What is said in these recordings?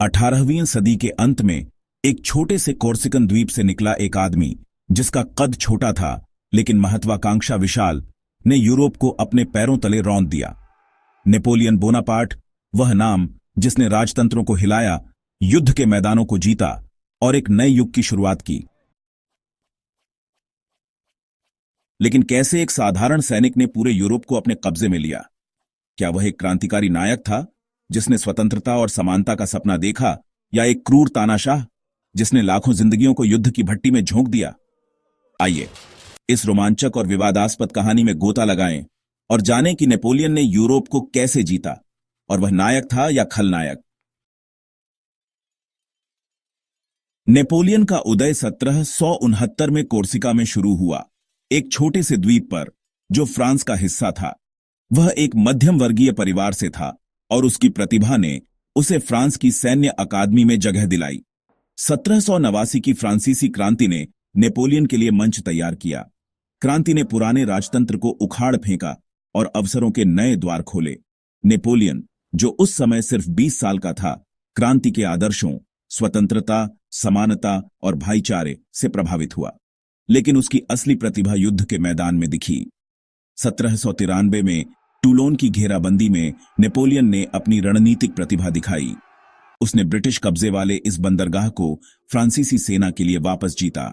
18वीं सदी के अंत में एक छोटे से कोर्सिकन द्वीप से निकला एक आदमी, जिसका कद छोटा था लेकिन महत्वाकांक्षा विशाल, ने यूरोप को अपने पैरों तले रौंद दिया। नेपोलियन बोनापार्ट, वह नाम जिसने राजतंत्रों को हिलाया, युद्ध के मैदानों को जीता और एक नए युग की शुरुआत की। लेकिन कैसे एक साधारण सैनिक ने पूरे यूरोप को अपने कब्जे में लिया? क्या वह एक क्रांतिकारी नायक था जिसने स्वतंत्रता और समानता का सपना देखा, या एक क्रूर तानाशाह जिसने लाखों जिंदगियों को युद्ध की भट्टी में झोंक दिया? आइए इस रोमांचक और विवादास्पद कहानी में गोता लगाएं और जानें कि नेपोलियन ने यूरोप को कैसे जीता, और वह नायक था या खलनायक। नेपोलियन का उदय 1769 में कोर्सिका में शुरू हुआ, एक छोटे से द्वीप पर जो फ्रांस का हिस्सा था। वह एक मध्यम वर्गीय परिवार से था और उसकी प्रतिभा ने उसे फ्रांस की सैन्य अकादमी में जगह दिलाई। 1789 की फ्रांसीसी क्रांति ने नेपोलियन के लिए मंच तैयार किया। क्रांति ने पुराने राजतंत्र को उखाड़ फेंका और अवसरों के नए द्वार खोले। नेपोलियन, जो उस समय सिर्फ 20 साल का था, क्रांति के आदर्शों, स्वतंत्रता, समानता और भाईचारे से प्रभावित हुआ, लेकिन उसकी असली प्रतिभा युद्ध के मैदान में दिखी। 1793 में टूलोन की घेराबंदी में नेपोलियन ने अपनी रणनीतिक प्रतिभा दिखाई। उसने ब्रिटिश कब्जे वाले इस बंदरगाह को फ्रांसीसी सेना के लिए वापस जीता।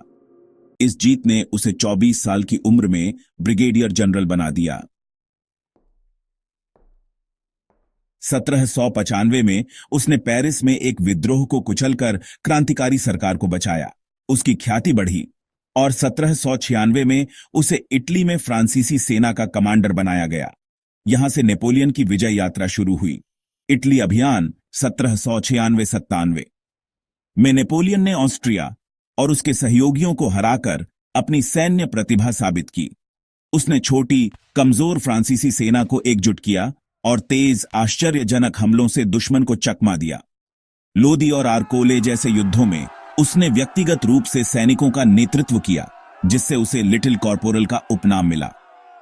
इस जीत ने उसे 24 साल की उम्र में ब्रिगेडियर जनरल बना दिया। 1795 में उसने पेरिस में एक विद्रोह को कुचलकर क्रांतिकारी सरकार को बचाया। उसकी ख्याति बढ़ी और 1796 में उसे इटली में फ्रांसीसी सेना का कमांडर बनाया गया। यहां से नेपोलियन की विजय यात्रा शुरू हुई। इटली अभियान 1796-97 में नेपोलियन ने ऑस्ट्रिया और उसके सहयोगियों को हराकर अपनी सैन्य प्रतिभा साबित की। उसने छोटी, कमजोर फ्रांसीसी सेना को एकजुट किया और तेज, आश्चर्यजनक हमलों से दुश्मन को चकमा दिया। लोदी और आरकोले जैसे युद्धों में उसने व्यक्तिगत रूप से सैनिकों का नेतृत्व किया, जिससे उसे लिटिल कॉर्पोरल का उपनाम मिला।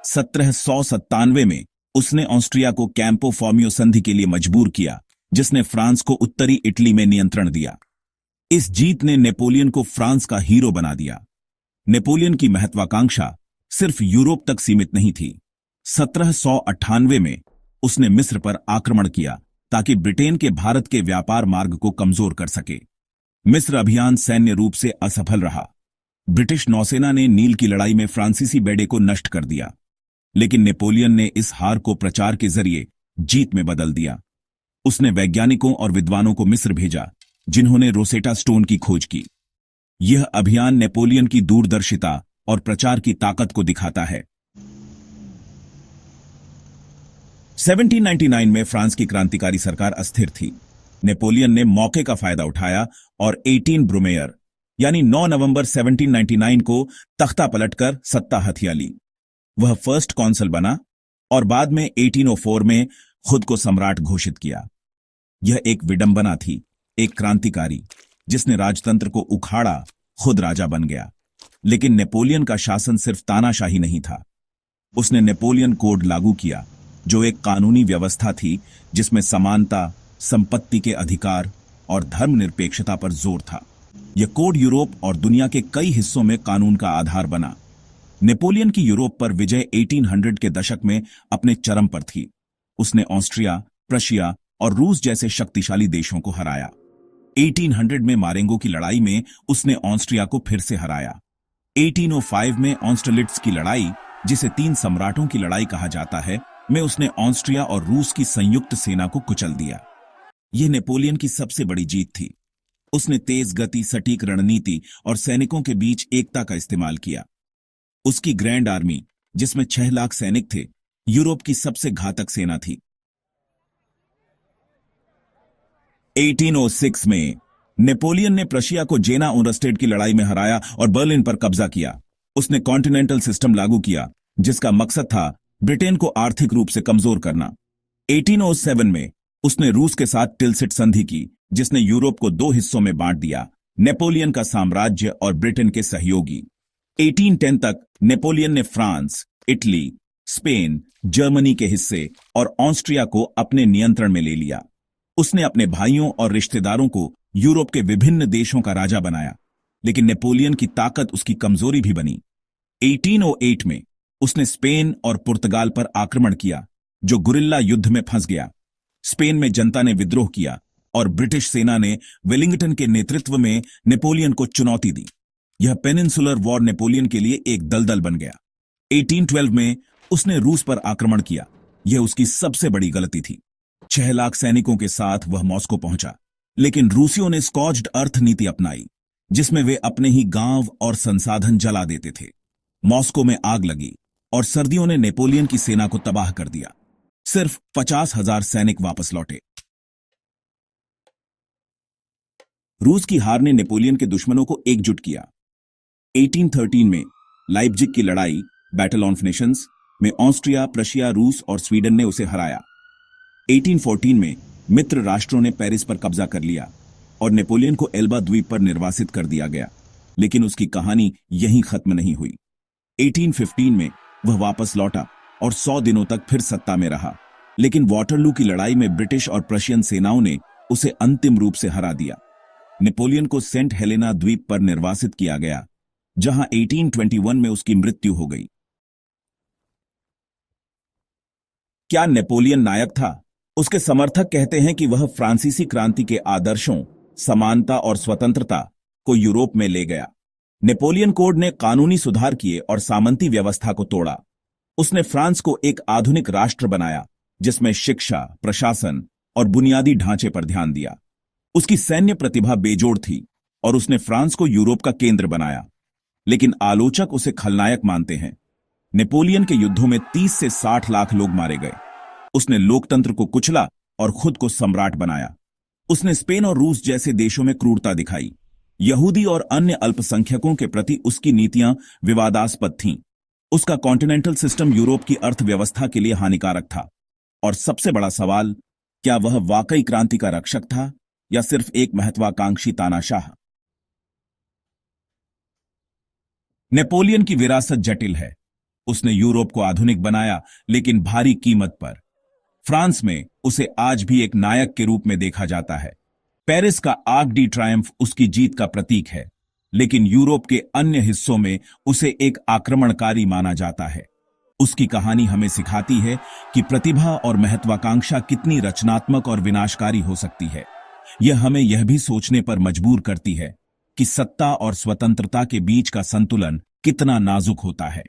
1797 में उसने ऑस्ट्रिया को कैंपो फॉर्मियो संधि के लिए मजबूर किया, जिसने फ्रांस को उत्तरी इटली में नियंत्रण दिया। इस जीत ने नेपोलियन को फ्रांस का हीरो बना दिया। नेपोलियन की महत्वाकांक्षा सिर्फ यूरोप तक सीमित नहीं थी। 1798 में उसने मिस्र पर आक्रमण किया ताकि ब्रिटेन के भारत के व्यापार मार्ग को कमजोर कर सके। मिस्र अभियान सैन्य रूप से असफल रहा। ब्रिटिश नौसेना ने नील की लड़ाई में फ्रांसीसी बेड़े को नष्ट कर दिया, लेकिन नेपोलियन ने इस हार को प्रचार के जरिए जीत में बदल दिया। उसने वैज्ञानिकों और विद्वानों को मिस्र भेजा, जिन्होंने रोसेटा स्टोन की खोज की। यह अभियान नेपोलियन की दूरदर्शिता और प्रचार की ताकत को दिखाता है। 1799 में फ्रांस की क्रांतिकारी सरकार अस्थिर थी। नेपोलियन ने मौके का फायदा उठाया और 18 ब्रूमेयर यानी 9 नवंबर 1799 को तख्ता पलटकर सत्ता हथिया ली। वह फर्स्ट कॉन्सल बना और बाद में 1804 में खुद को सम्राट घोषित किया। यह एक विडंबना थी। एक क्रांतिकारी जिसने राजतंत्र को उखाड़ा खुद राजा बन गया। लेकिन नेपोलियन का शासन सिर्फ तानाशाही नहीं था। उसने नेपोलियन कोड लागू किया, जो एक कानूनी व्यवस्था थी जिसमें समानता, संपत्ति के अधिकार और धर्मनिरपेक्षता पर जोर था। यह कोड यूरोप और दुनिया के कई हिस्सों में कानून का आधार बना। नेपोलियन की यूरोप पर विजय 1800 के दशक में अपने चरम पर थी। उसने ऑस्ट्रिया, प्रशिया और रूस जैसे शक्तिशाली देशों को हराया। 1800 में मारेंगो की लड़ाई में उसने ऑस्ट्रिया को फिर से हराया। 1805 में ऑस्टरलिट्ज की लड़ाई, जिसे 3 सम्राटों की लड़ाई कहा जाता है, में उसने ऑस्ट्रिया और रूस की संयुक्त सेना को कुचल दिया। यह नेपोलियन की सबसे बड़ी जीत थी। उसने तेज गति, सटीक रणनीति और सैनिकों के बीच एकता का इस्तेमाल किया। उसकी ग्रैंड आर्मी, जिसमें 6 लाख सैनिक थे, यूरोप की सबसे घातक सेना थी। 1806 में नेपोलियन ने प्रशिया को जेना ओनस्टेड की लड़ाई में हराया और बर्लिन पर कब्जा किया। उसने कॉन्टिनेंटल सिस्टम लागू किया, जिसका मकसद था ब्रिटेन को आर्थिक रूप से कमजोर करना। 1807 में उसने रूस के साथ टिलसिट संधि की, जिसने यूरोप को 2 हिस्सों में बांट दिया, नेपोलियन का साम्राज्य और ब्रिटेन के सहयोगी। 1810 तक नेपोलियन ने फ्रांस, इटली, स्पेन, जर्मनी के हिस्से और ऑस्ट्रिया को अपने नियंत्रण में ले लिया। उसने अपने भाइयों और रिश्तेदारों को यूरोप के विभिन्न देशों का राजा बनाया, लेकिन नेपोलियन की ताकत उसकी कमजोरी भी बनी। 1808 में उसने स्पेन और पुर्तगाल पर आक्रमण किया, जो गुरिल्ला युद्ध में फंस गया। स्पेन में जनता ने विद्रोह किया और ब्रिटिश सेना ने वेलिंगटन के नेतृत्व में नेपोलियन को चुनौती दी। यह पेनिनसुलर वॉर नेपोलियन के लिए एक दलदल बन गया। 1812 में उसने रूस पर आक्रमण किया। यह उसकी सबसे बड़ी गलती थी। 6 लाख सैनिकों के साथ वह मॉस्को पहुंचा, लेकिन रूसियों ने स्कॉच्ड अर्थ नीति अपनाई, जिसमें वे अपने ही गांव और संसाधन जला देते थे। मॉस्को में आग लगी और सर्दियों ने नेपोलियन की सेना को तबाह कर दिया। सिर्फ 50,000 सैनिक वापस लौटे। रूस की हार ने नेपोलियन के दुश्मनों को एकजुट किया। 1813 में लाइप्जिग की लड़ाई, बैटल ऑफ नेशंस, में ऑस्ट्रिया, प्रशिया, रूस और स्वीडन ने उसे हराया। 1814 में मित्र राष्ट्रों ने पेरिस पर कब्जा कर लिया और नेपोलियन को एल्बा द्वीप पर निर्वासित कर दिया गया। लेकिन उसकी कहानी यहीं खत्म नहीं हुई। 1815 में वह वापस लौटा और 100 दिनों तक फिर सत्ता में रहा, लेकिन वाटरलू की लड़ाई में ब्रिटिश और प्रशियन सेनाओं ने उसे अंतिम रूप से हरा दिया। नेपोलियन को सेंट हेलेना द्वीप पर निर्वासित किया गया, जहां 1821 में उसकी मृत्यु हो गई। क्या नेपोलियन नायक था? उसके समर्थक कहते हैं कि वह फ्रांसीसी क्रांति के आदर्शों, समानता और स्वतंत्रता को यूरोप में ले गया। नेपोलियन कोड ने कानूनी सुधार किए और सामंती व्यवस्था को तोड़ा। उसने फ्रांस को एक आधुनिक राष्ट्र बनाया, जिसमें शिक्षा, प्रशासन और बुनियादी ढांचे पर ध्यान दिया। उसकी सैन्य प्रतिभा बेजोड़ थी और उसने फ्रांस को यूरोप का केंद्र बनाया, लेकिन आलोचक उसे खलनायक मानते हैं। नेपोलियन के युद्धों में 30 से 60 लाख लोग मारे गए। उसने लोकतंत्र को कुचला और खुद को सम्राट बनाया। उसने स्पेन और रूस जैसे देशों में क्रूरता दिखाई। यहूदी और अन्य अल्पसंख्यकों के प्रति उसकी नीतियां विवादास्पद थीं। उसका कॉन्टिनेंटल सिस्टम यूरोप की अर्थव्यवस्था के लिए हानिकारक था। और सबसे बड़ा सवाल, क्या वह वाकई क्रांति का रक्षक था या सिर्फ एक महत्वाकांक्षी तानाशाह? नेपोलियन की विरासत जटिल है। उसने यूरोप को आधुनिक बनाया, लेकिन भारी कीमत पर। फ्रांस में उसे आज भी एक नायक के रूप में देखा जाता है। पेरिस का आर्क डी ट्रायम्फ उसकी जीत का प्रतीक है, लेकिन यूरोप के अन्य हिस्सों में उसे एक आक्रमणकारी माना जाता है। उसकी कहानी हमें सिखाती है कि प्रतिभा और महत्वाकांक्षा कितनी रचनात्मक और विनाशकारी हो सकती है। यह हमें यह भी सोचने पर मजबूर करती है कि सत्ता और स्वतंत्रता के बीच का संतुलन कितना नाजुक होता है।